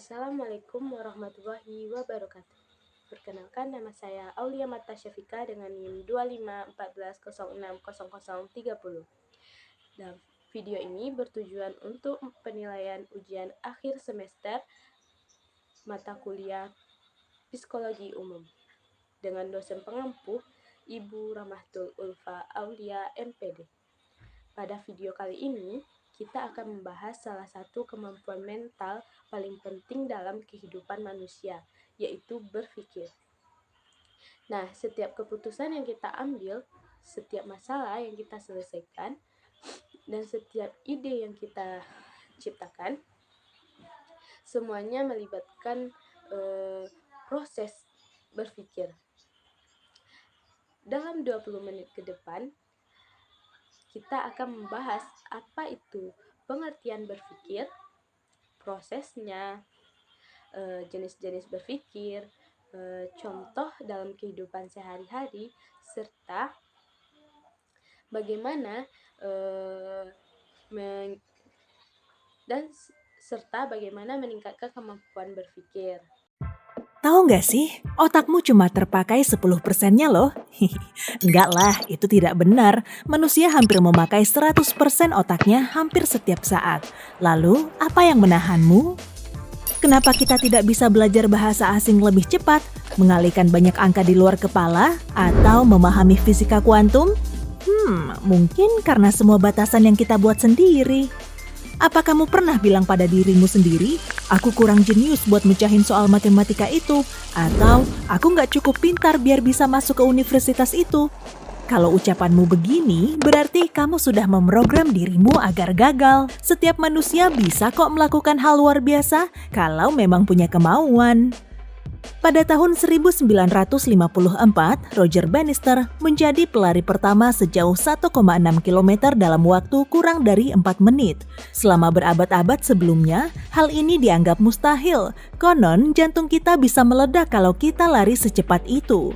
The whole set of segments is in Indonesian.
Assalamualaikum warahmatullahi wabarakatuh. Perkenalkan, nama saya Aulia Marta Syafika dengan NIM 2514060030. Dalam video ini bertujuan untuk penilaian ujian akhir semester mata kuliah Psikologi Umum dengan dosen pengampu Ibu Rahmatul Ulfa Aulia MPD. Pada video kali ini, kita akan membahas salah satu kemampuan mental paling penting dalam kehidupan manusia, yaitu berpikir. Nah, setiap keputusan yang kita ambil, setiap masalah yang kita selesaikan, dan setiap ide yang kita ciptakan, semuanya melibatkan proses berpikir. Dalam 20 menit ke depan, kita akan membahas apa itu pengertian berpikir, prosesnya, jenis-jenis berpikir, contoh dalam kehidupan sehari-hari, serta bagaimana meningkatkan kemampuan berpikir. Tahu nggak sih, otakmu cuma terpakai 10%-nya loh. Enggak lah, itu tidak benar. Manusia hampir memakai 100% otaknya hampir setiap saat. Lalu, apa yang menahanmu? Kenapa kita tidak bisa belajar bahasa asing lebih cepat, mengalihkan banyak angka di luar kepala, atau memahami fisika kuantum? Mungkin karena semua batasan yang kita buat sendiri. Apa kamu pernah bilang pada dirimu sendiri, aku kurang jenius buat mecahin soal matematika itu, atau aku nggak cukup pintar biar bisa masuk ke universitas itu? Kalau ucapanmu begini, berarti kamu sudah memprogram dirimu agar gagal. Setiap manusia bisa kok melakukan hal luar biasa kalau memang punya kemauan. Pada tahun 1954, Roger Bannister menjadi pelari pertama sejauh 1,6 km dalam waktu kurang dari 4 menit. Selama berabad-abad sebelumnya, hal ini dianggap mustahil. Konon, jantung kita bisa meledak kalau kita lari secepat itu.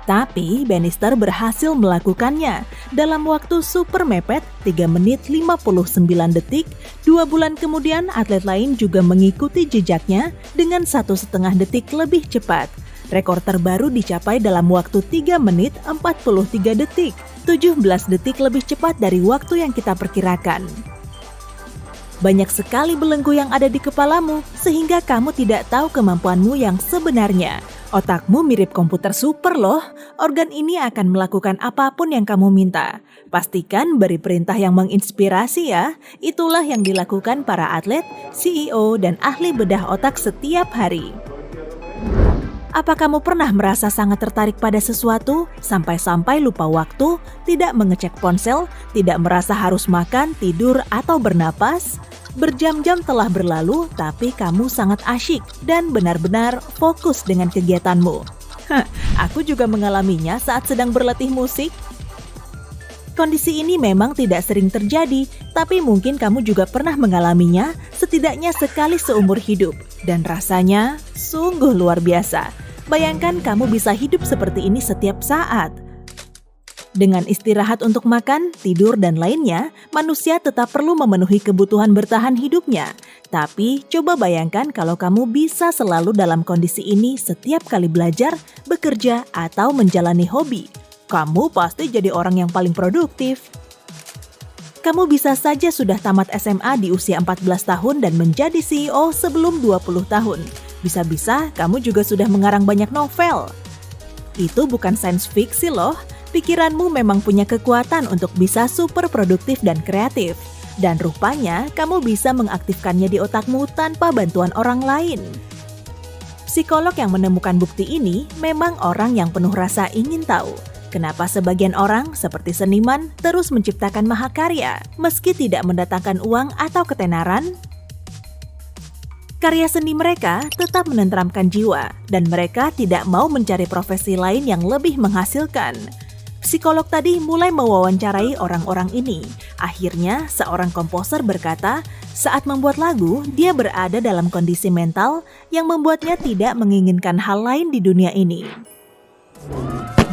Tapi Bannister berhasil melakukannya dalam waktu super mepet 3 menit 59 detik. 2 bulan kemudian atlet lain juga mengikuti jejaknya dengan 1,5 detik lebih cepat. Rekor terbaru dicapai dalam waktu 3 menit 43 detik, 17 detik lebih cepat dari waktu yang kita perkirakan. Banyak sekali belenggu yang ada di kepalamu sehingga kamu tidak tahu kemampuanmu yang sebenarnya. Otakmu mirip komputer super loh. Organ ini akan melakukan apapun yang kamu minta. Pastikan beri perintah yang menginspirasi ya. Itulah yang dilakukan para atlet, CEO, dan ahli bedah otak setiap hari. Apa kamu pernah merasa sangat tertarik pada sesuatu, sampai-sampai lupa waktu, tidak mengecek ponsel, tidak merasa harus makan, tidur, atau bernapas? Berjam-jam telah berlalu, tapi kamu sangat asyik dan benar-benar fokus dengan kegiatanmu. Aku juga mengalaminya saat sedang berlatih musik. Kondisi ini memang tidak sering terjadi, tapi mungkin kamu juga pernah mengalaminya setidaknya sekali seumur hidup. Dan rasanya sungguh luar biasa. Bayangkan kamu bisa hidup seperti ini setiap saat. Dengan istirahat untuk makan, tidur, dan lainnya, manusia tetap perlu memenuhi kebutuhan bertahan hidupnya. Tapi, coba bayangkan kalau kamu bisa selalu dalam kondisi ini setiap kali belajar, bekerja, atau menjalani hobi. Kamu pasti jadi orang yang paling produktif. Kamu bisa saja sudah tamat SMA di usia 14 tahun dan menjadi CEO sebelum 20 tahun. Bisa-bisa kamu juga sudah mengarang banyak novel. Itu bukan sains fiksi loh. Pikiranmu memang punya kekuatan untuk bisa super produktif dan kreatif. Dan rupanya kamu bisa mengaktifkannya di otakmu tanpa bantuan orang lain. Psikolog yang menemukan bukti ini memang orang yang penuh rasa ingin tahu. Kenapa sebagian orang, seperti seniman, terus menciptakan mahakarya, meski tidak mendatangkan uang atau ketenaran? Karya seni mereka tetap menenteramkan jiwa, dan mereka tidak mau mencari profesi lain yang lebih menghasilkan. Psikolog tadi mulai mewawancarai orang-orang ini. Akhirnya, seorang komposer berkata, saat membuat lagu, dia berada dalam kondisi mental yang membuatnya tidak menginginkan hal lain di dunia ini.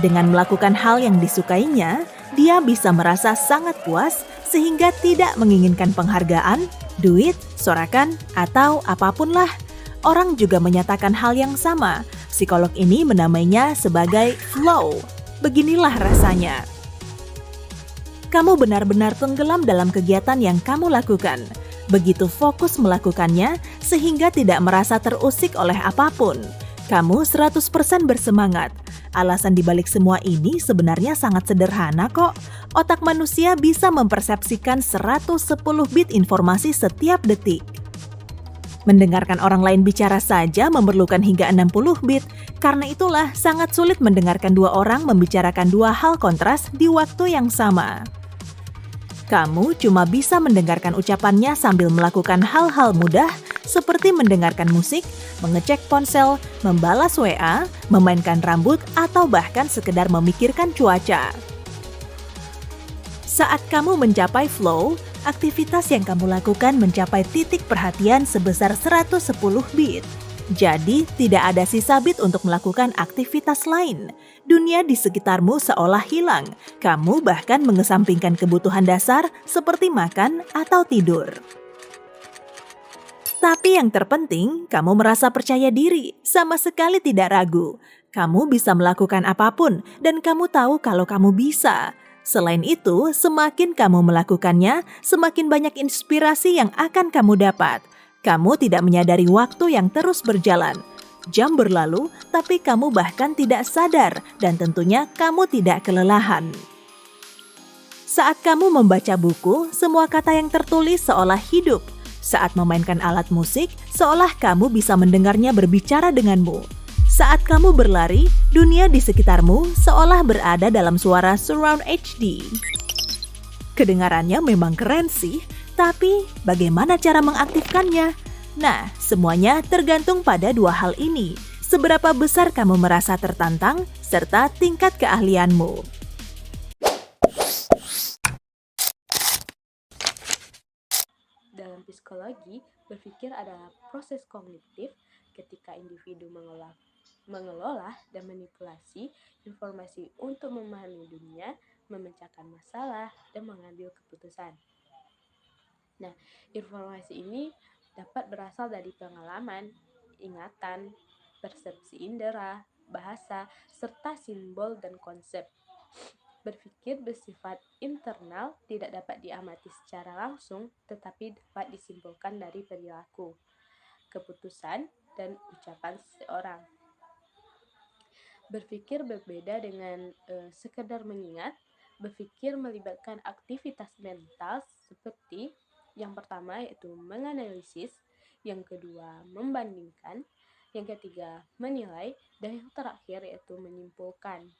Dengan melakukan hal yang disukainya, dia bisa merasa sangat puas sehingga tidak menginginkan penghargaan, duit, sorakan, atau apapun lah. Orang juga menyatakan hal yang sama. Psikolog ini menamainya sebagai flow. Beginilah rasanya. Kamu benar-benar tenggelam dalam kegiatan yang kamu lakukan. Begitu fokus melakukannya sehingga tidak merasa terusik oleh apapun. Kamu 100% bersemangat. Alasan dibalik semua ini sebenarnya sangat sederhana kok. Otak manusia bisa mempersepsikan 110 bit informasi setiap detik. Mendengarkan orang lain bicara saja memerlukan hingga 60 bit. Karena itulah sangat sulit mendengarkan dua orang membicarakan dua hal kontras di waktu yang sama. Kamu cuma bisa mendengarkan ucapannya sambil melakukan hal-hal mudah seperti mendengarkan musik, mengecek ponsel, membalas WA, memainkan rambut, atau bahkan sekedar memikirkan cuaca. Saat kamu mencapai flow, aktivitas yang kamu lakukan mencapai titik perhatian sebesar 110 bit. Jadi, tidak ada sisa bit untuk melakukan aktivitas lain. Dunia di sekitarmu seolah hilang. Kamu bahkan mengesampingkan kebutuhan dasar seperti makan atau tidur. Tapi yang terpenting, kamu merasa percaya diri, sama sekali tidak ragu. Kamu bisa melakukan apapun, dan kamu tahu kalau kamu bisa. Selain itu, semakin kamu melakukannya, semakin banyak inspirasi yang akan kamu dapat. Kamu tidak menyadari waktu yang terus berjalan. Jam berlalu, tapi kamu bahkan tidak sadar, dan tentunya kamu tidak kelelahan. Saat kamu membaca buku, semua kata yang tertulis seolah hidup. Saat memainkan alat musik, seolah kamu bisa mendengarnya berbicara denganmu. Saat kamu berlari, dunia di sekitarmu seolah berada dalam suara surround HD. Kedengarannya memang keren sih, tapi bagaimana cara mengaktifkannya? Nah, semuanya tergantung pada dua hal ini. Seberapa besar kamu merasa tertantang, serta tingkat keahlianmu. Dalam psikologi, berpikir adalah proses kognitif ketika individu mengelola dan manipulasi informasi untuk memahami dunia, memecahkan masalah, dan mengambil keputusan. Nah, informasi ini dapat berasal dari pengalaman, ingatan, persepsi indera, bahasa, serta simbol dan konsep. Berpikir bersifat internal, tidak dapat diamati secara langsung, tetapi dapat disimpulkan dari perilaku, keputusan, dan ucapan seseorang. Berpikir berbeda dengan sekedar mengingat. Berpikir melibatkan aktivitas mental seperti yang pertama yaitu menganalisis, yang kedua membandingkan, yang ketiga menilai, dan yang terakhir yaitu menyimpulkan.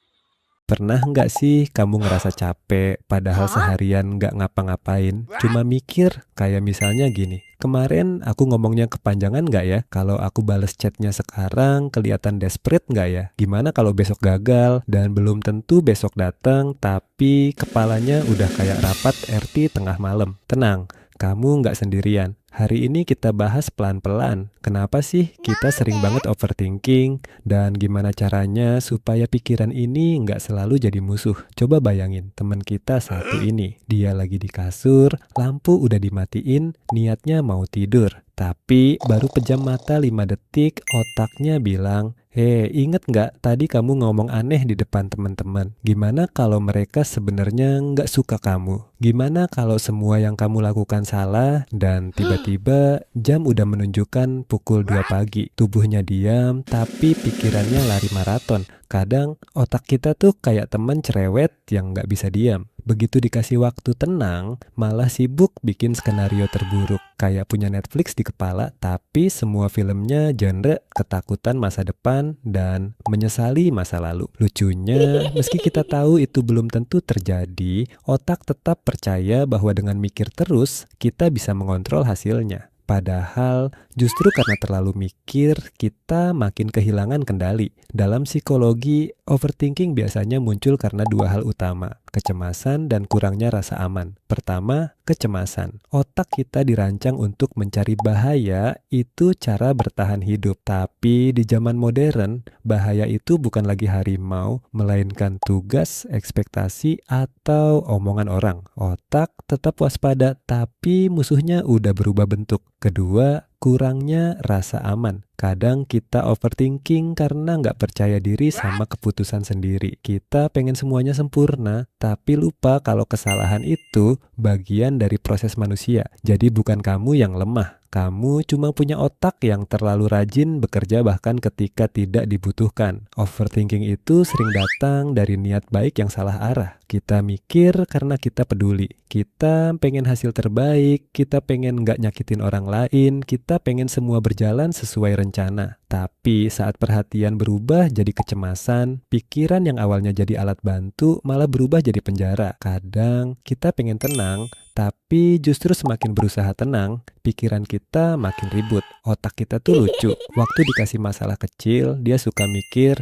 Pernah nggak sih kamu ngerasa capek padahal seharian nggak ngapa-ngapain? Cuma mikir, kayak misalnya gini, kemarin aku ngomongnya kepanjangan nggak ya? Kalau aku bales chatnya sekarang kelihatan desperate nggak ya? Gimana kalau besok gagal dan belum tentu besok datang, tapi kepalanya udah kayak rapat RT tengah malam? Tenang, kamu nggak sendirian. Hari ini kita bahas pelan-pelan. Kenapa sih kita sering banget overthinking? Dan gimana caranya supaya pikiran ini nggak selalu jadi musuh? Coba bayangin teman kita satu ini. Dia lagi di kasur, lampu udah dimatiin, niatnya mau tidur. Tapi baru pejam mata 5 detik, otaknya bilang, inget nggak tadi kamu ngomong aneh di depan teman-teman? Gimana kalau mereka sebenarnya nggak suka kamu? Gimana kalau semua yang kamu lakukan salah dan tiba-tiba jam udah menunjukkan pukul 2 pagi? Tubuhnya diam, tapi pikirannya lari maraton. Kadang otak kita tuh kayak teman cerewet yang nggak bisa diam. Begitu dikasih waktu tenang, malah sibuk bikin skenario terburuk. Kayak punya Netflix di kepala, tapi semua filmnya genre ketakutan masa depan dan menyesali masa lalu. Lucunya, meski kita tahu itu belum tentu terjadi, otak tetap percaya bahwa dengan mikir terus, kita bisa mengontrol hasilnya. Padahal justru karena terlalu mikir, kita makin kehilangan kendali. Dalam psikologi, Overthinking biasanya muncul karena dua hal utama, kecemasan dan kurangnya rasa aman. Pertama, kecemasan. Otak kita dirancang untuk mencari bahaya, itu cara bertahan hidup. Tapi di zaman modern, bahaya itu bukan lagi harimau, melainkan tugas, ekspektasi, atau omongan orang. Otak tetap waspada, tapi musuhnya udah berubah bentuk. Kedua, kurangnya rasa aman. Kadang kita overthinking karena nggak percaya diri sama keputusan sendiri. Kita pengen semuanya sempurna, tapi lupa kalau kesalahan itu bagian dari proses manusia. Jadi bukan kamu yang lemah. Kamu cuma punya otak yang terlalu rajin bekerja bahkan ketika tidak dibutuhkan. Overthinking itu sering datang dari niat baik yang salah arah. Kita mikir karena kita peduli. Kita pengen hasil terbaik, kita pengen nggak nyakitin orang lain, kita pengen semua berjalan sesuai rencana. Tapi saat perhatian berubah jadi kecemasan, pikiran yang awalnya jadi alat bantu malah berubah jadi penjara. Kadang kita pengen tenang, tapi justru semakin berusaha tenang, pikiran kita makin ribut. Otak kita tuh lucu. Waktu dikasih masalah kecil, dia suka mikir,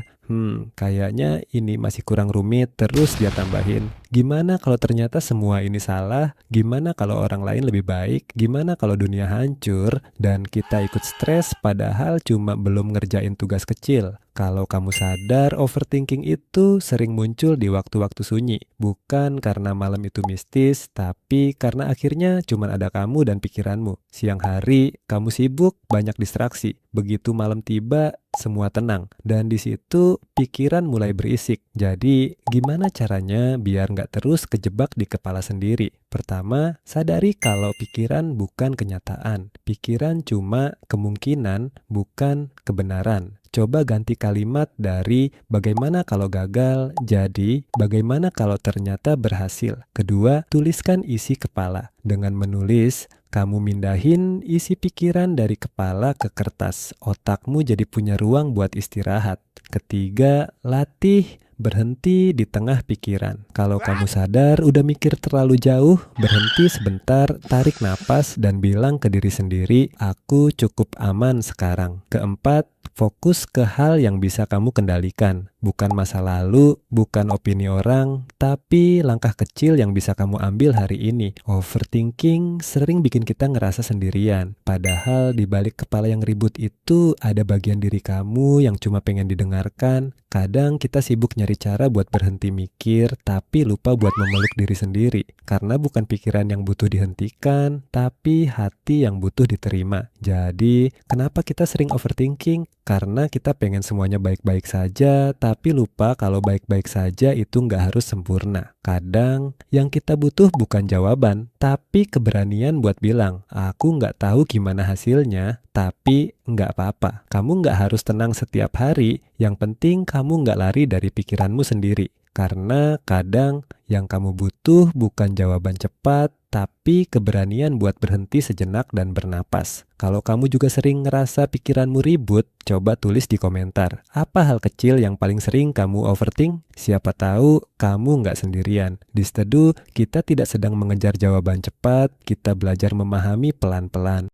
kayaknya ini masih kurang rumit, terus dia tambahin. Gimana kalau ternyata semua ini salah? Gimana kalau orang lain lebih baik? Gimana kalau dunia hancur? Dan kita ikut stres padahal cuma belum ngerjain tugas kecil. Kalau kamu sadar, overthinking itu sering muncul di waktu-waktu sunyi. Bukan karena malam itu mistis, tapi karena akhirnya cuma ada kamu dan pikiranmu. Siang hari, kamu sibuk, banyak distraksi. Begitu malam tiba, semua tenang. Dan di situ, pikiran mulai berisik. Jadi, gimana caranya biar nggak terus kejebak di kepala sendiri? Pertama, sadari kalau pikiran bukan kenyataan. Pikiran cuma kemungkinan, bukan kebenaran. Coba ganti kalimat dari bagaimana kalau gagal jadi bagaimana kalau ternyata berhasil. Kedua, tuliskan isi kepala. Dengan menulis, kamu mindahin isi pikiran dari kepala ke kertas. Otakmu jadi punya ruang buat istirahat. Ketiga, latih berhenti di tengah pikiran. Kalau kamu sadar udah mikir terlalu jauh, berhenti sebentar, tarik napas dan bilang ke diri sendiri, aku cukup aman sekarang. Keempat, fokus ke hal yang bisa kamu kendalikan. Bukan masa lalu, bukan opini orang, tapi langkah kecil yang bisa kamu ambil hari ini. Overthinking sering bikin kita ngerasa sendirian. Padahal di balik kepala yang ribut itu ada bagian diri kamu yang cuma pengen didengarkan. Kadang kita sibuk nyari cara buat berhenti mikir, tapi lupa buat memeluk diri sendiri. Karena bukan pikiran yang butuh dihentikan, tapi hati yang butuh diterima. Jadi, kenapa kita sering overthinking? Karena kita pengen semuanya baik-baik saja, tapi lupa kalau baik-baik saja itu nggak harus sempurna. Kadang, yang kita butuh bukan jawaban, tapi keberanian buat bilang, aku nggak tahu gimana hasilnya, tapi nggak apa-apa. Kamu nggak harus tenang setiap hari, yang penting kamu nggak lari dari pikiranmu sendiri. Karena kadang yang kamu butuh bukan jawaban cepat, tapi keberanian buat berhenti sejenak dan bernapas. Kalau kamu juga sering ngerasa pikiranmu ribut, coba tulis di komentar. Apa hal kecil yang paling sering kamu overthink? Siapa tahu kamu nggak sendirian. Di Seteduh, kita tidak sedang mengejar jawaban cepat, kita belajar memahami pelan-pelan.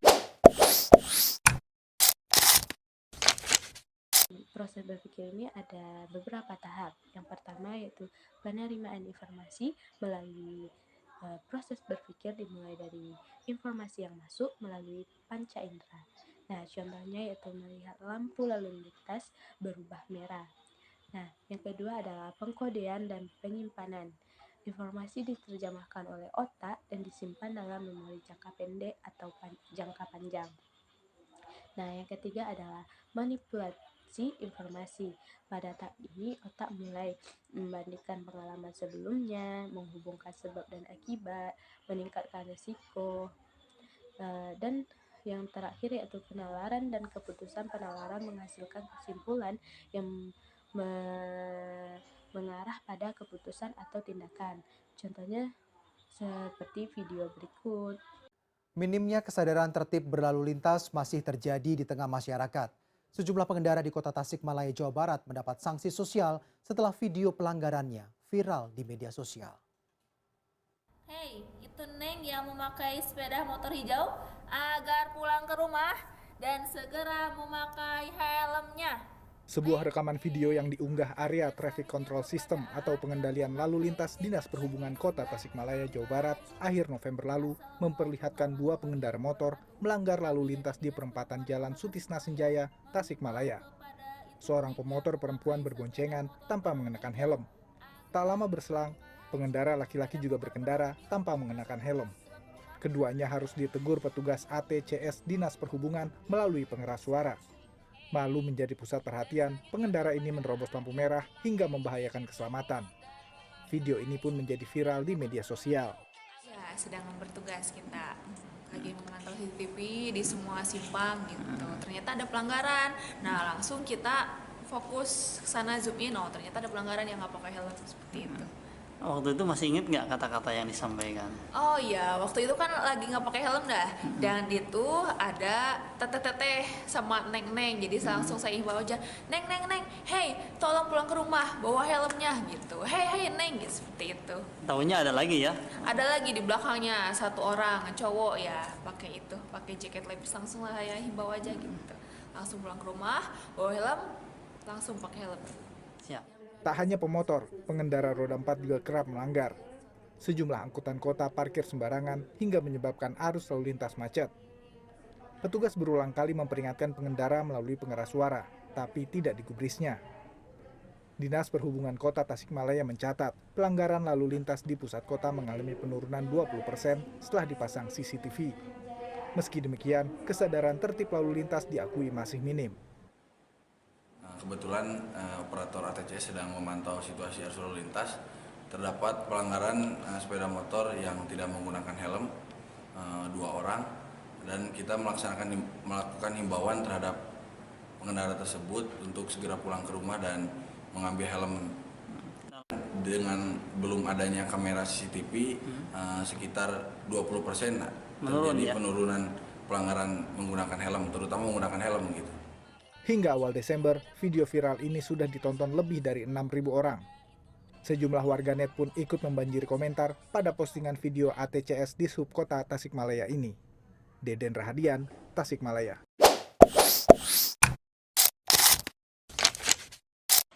Proses berpikir ini ada beberapa tahap. Yang pertama yaitu penerimaan informasi melalui proses berpikir dimulai dari informasi yang masuk melalui panca indera. Nah, contohnya yaitu melihat lampu lalu lintas berubah merah. Nah, yang kedua adalah pengkodean dan penyimpanan. Informasi diterjemahkan oleh otak dan disimpan dalam memori jangka pendek atau jangka panjang. Nah, yang ketiga adalah manipulasi informasi. Pada tahap ini, otak mulai membandingkan pengalaman sebelumnya, menghubungkan sebab dan akibat, meningkatkan risiko, dan yang terakhir yaitu penalaran dan keputusan. Penalaran menghasilkan kesimpulan yang mengarah pada keputusan atau tindakan. Contohnya seperti video berikut. Minimnya kesadaran tertib berlalu lintas masih terjadi di tengah masyarakat. Sejumlah pengendara di kota Tasikmalaya, Jawa Barat mendapat sanksi sosial setelah video pelanggarannya viral di media sosial. Hei, itu Neng yang memakai sepeda motor hijau agar pulang ke rumah dan segera memakai helmnya. Sebuah rekaman video yang diunggah area Traffic Control System atau pengendalian lalu lintas Dinas Perhubungan Kota Tasikmalaya, Jawa Barat akhir November lalu memperlihatkan dua pengendara motor melanggar lalu lintas di perempatan Jalan Sutisna Senjaya, Tasikmalaya. Seorang pemotor perempuan berboncengan tanpa mengenakan helm. Tak lama berselang, pengendara laki-laki juga berkendara tanpa mengenakan helm. Keduanya harus ditegur petugas ATCS Dinas Perhubungan melalui pengeras suara. Malu menjadi pusat perhatian, pengendara ini menerobos lampu merah hingga membahayakan keselamatan. Video ini pun menjadi viral di media sosial. Ya, sedang bertugas kita lagi memantau CCTV di semua simpang gitu. Ternyata ada pelanggaran. Nah, langsung kita fokus ke sana, zoom in. Oh, ternyata ada pelanggaran yang nggak pakai helm seperti itu. Waktu itu masih inget nggak kata-kata yang disampaikan? Oh iya, waktu itu kan lagi nggak pakai helm dah. Dan itu ada teteh-teteh sama neng-neng. Jadi langsung saya himbau aja, neng, hey, tolong pulang ke rumah, bawa helmnya gitu. Hey, neng, gitu, seperti itu. Tahunya ada lagi ya? Ada lagi di belakangnya satu orang cowok ya, pakai itu, pakai jaket lepis. Langsung lah saya himbau aja gitu. Langsung pulang ke rumah, bawa helm, langsung pakai helm. Siap. Tak hanya pemotor, pengendara roda 4 juga kerap melanggar. Sejumlah angkutan kota parkir sembarangan hingga menyebabkan arus lalu lintas macet. Petugas berulang kali memperingatkan pengendara melalui pengeras suara, tapi tidak digubrisnya. Dinas Perhubungan Kota Tasikmalaya mencatat, pelanggaran lalu lintas di pusat kota mengalami penurunan 20% setelah dipasang CCTV. Meski demikian, kesadaran tertib lalu lintas diakui masih minim. Kebetulan operator ATCS sedang memantau situasi arus lalu lintas. Terdapat pelanggaran sepeda motor yang tidak menggunakan helm, 2 orang, dan kita melakukan himbauan terhadap pengendara tersebut untuk segera pulang ke rumah dan mengambil helm. Dengan belum adanya kamera CCTV, sekitar 20% terjadi penurunan pelanggaran menggunakan helm, terutama menggunakan helm gitu. Hingga awal Desember, video viral ini sudah ditonton lebih dari 6.000 orang. Sejumlah warganet pun ikut membanjiri komentar pada postingan video ATCS di Subkota Tasikmalaya ini. Deden Rahadian, Tasikmalaya.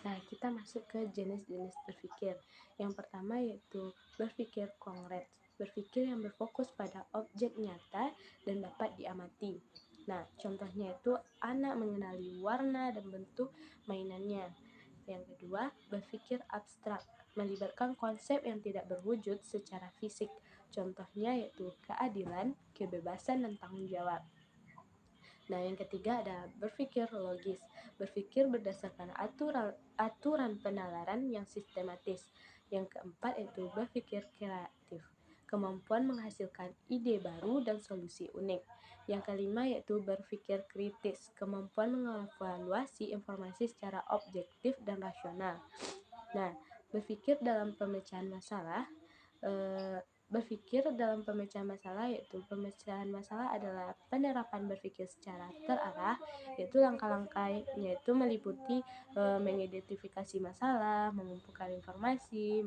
Nah, kita masuk ke jenis-jenis berpikir. Yang pertama yaitu berpikir konkret, berpikir yang berfokus pada objek nyata dan dapat diamati. Nah, contohnya itu anak mengenali warna dan bentuk mainannya. Yang kedua, berpikir abstrak, melibatkan konsep yang tidak berwujud secara fisik. Contohnya yaitu keadilan, kebebasan, dan tanggung jawab. Nah, yang ketiga ada berpikir logis, berpikir berdasarkan aturan penalaran yang sistematis. Yang keempat yaitu berpikir kreatif, kemampuan menghasilkan ide baru dan solusi unik. Yang kelima yaitu berpikir kritis, kemampuan mengevaluasi informasi secara objektif dan rasional. Nah, berpikir dalam pemecahan masalah yaitu pemecahan masalah adalah penerapan berpikir secara terarah, yaitu langkah-langkahnya itu meliputi mengidentifikasi masalah, mengumpulkan informasi,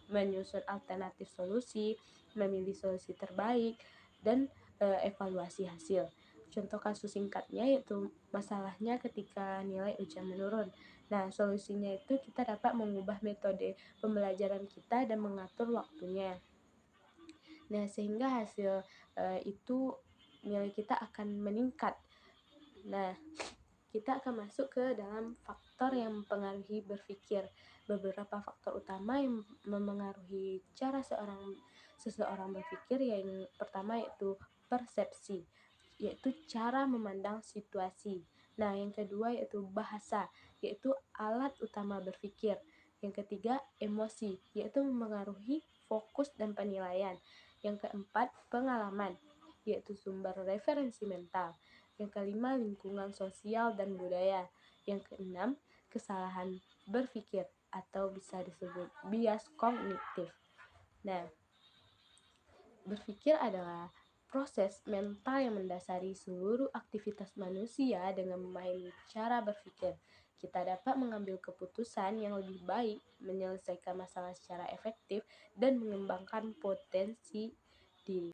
menyusun alternatif solusi, memilih solusi terbaik, dan evaluasi hasil. Contoh kasus singkatnya yaitu masalahnya ketika nilai ujian menurun. Nah, solusinya itu kita dapat mengubah metode pembelajaran kita dan mengatur waktunya. Nah, sehingga hasil itu nilai kita akan meningkat. Nah, kita akan masuk ke dalam faktor yang mempengaruhi berpikir. Beberapa faktor utama yang memengaruhi cara seseorang berpikir, yang pertama yaitu persepsi, yaitu cara memandang situasi. Nah, yang kedua yaitu bahasa, yaitu alat utama berpikir. Yang ketiga, emosi, yaitu mempengaruhi fokus dan penilaian. Yang keempat, pengalaman, yaitu sumber referensi mental. Yang kelima, lingkungan sosial dan budaya. Yang keenam, kesalahan berpikir atau bisa disebut bias kognitif. Nah, berpikir adalah proses mental yang mendasari seluruh aktivitas manusia. Dengan memahami cara berpikir, kita dapat mengambil keputusan yang lebih baik, menyelesaikan masalah secara efektif, dan mengembangkan potensi diri.